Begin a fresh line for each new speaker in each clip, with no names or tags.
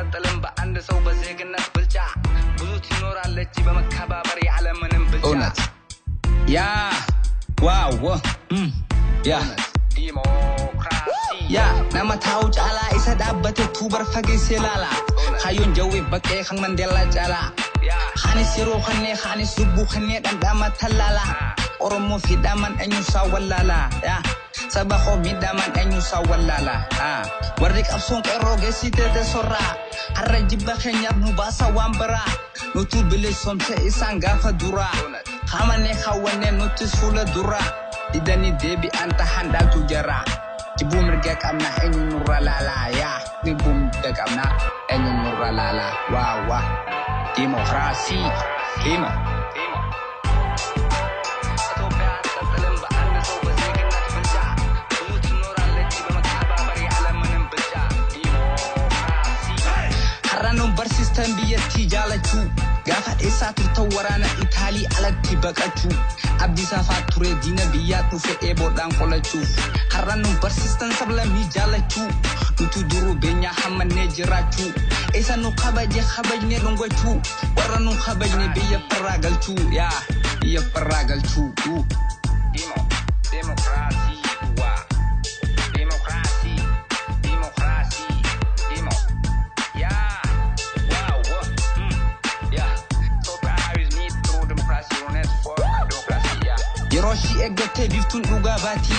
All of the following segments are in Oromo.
አትቀጥልም በአንድ ሰው በዜግነት ብልጫ ብዙ ትኖራለች በመከባበር ያለምንም ብልጫ እውነት ያ ዋው ያ ዲሞክራሲ ያ ናማታው ጫላ ይሰዳበት ቱበር ፈገስ ይላላ ካዮን ጀዊ በቀ ኸን መንደላ ጫላ ኻኒ ሲሮ ኸኔ ኻኒ ሱቡ ኸኔ ቀንዳማ ተላላ ኦሮሞ ፊዳማን እኙሳ ወላላ ያ ሰባኾ ሚዳማን እኙሳ ወላላ ወርዲ ቀብሶን ቀሮ ገሲተ ተሶራ አረጅ በኸኛ ኑባሳ ዋንበራ ኑቱ ብልሽ ሶምተ ኢሳን ጋፈ ዱራ ኻማኔ ኻወኔ ኑቱ ሱለ ዱራ idani debi anta handal tu jara jibum merga kamna enyu nuralala ya nibum merga kamna enyu nuralala wah demokrasi demo harano bar system biyati jalachu gafa esa turtawarana itali alatti baqachu abdisa fature dina biya tufe ebo dan kolachu harano persistent sabla mi jalachu tutu duru benya hamane jirachu esa no khabaje khabajne longochu warano khabajne biya paragalchu ya biya paragalchu demokrasi wa demokrasi demo ya wow ya so Paris need through democracy on it for Yeroshi egate biftun ugabati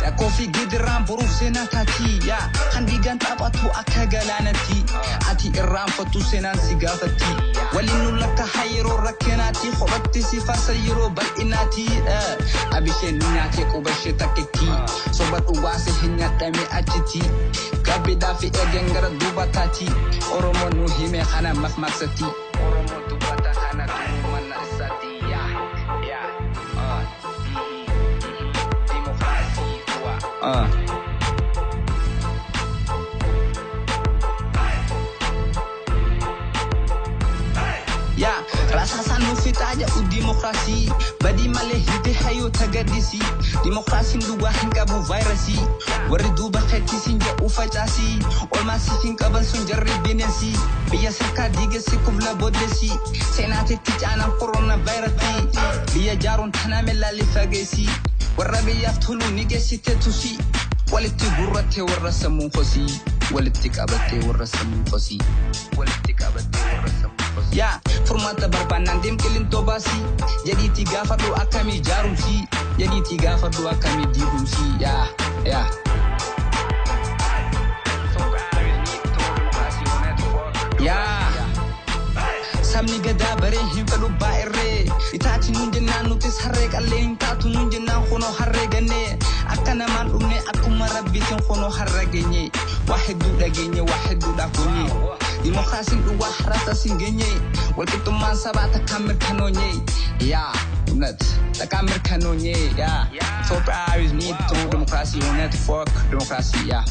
ya kofi gidran buruf senatati ya khandigan tapatu akagalanati ati irran fatu senan sigafati walinu laka hayro rakenati khobati sifasa yiro bal inati abishen nyake kubashe takeki sobat uwase hinya dami achiti gabida fi egengara dubatati oromo nuhime khana mafmaksati oromo dubata khana dumana isati ya ya rasasan nufit aja demokrasi badi maleh hite hayo tagadisi demokrasi nduga hinkabu virusi waridu bakhati sinja ufacasi olmasi hinkaban sunjarri benesi biya saka dige sikubla bodesi senate tijana coronavirus biya jarun tanamela lifagesi warabe yaftulu nigesi tetusi waliti gurrate warasamu khosi waliti kabate warasamu khosi ya formata barbanan dem kelin tobasi jadi 3 fardu akami jarumsi jadi 3 fardu akami dirumsi ya samni gada bare himfalu baire itati nunjena nutis harre kallen tatu nunjena khono harre ganne akana man dumne akuma rabbitin khono harre genye wahidu dagenye wahidu dakonye demokrasi duwa rasa singenye walkitu man sabata kamir kanonye ya net ta kamir kanonye ya so Paris need to democracy on network democracy ya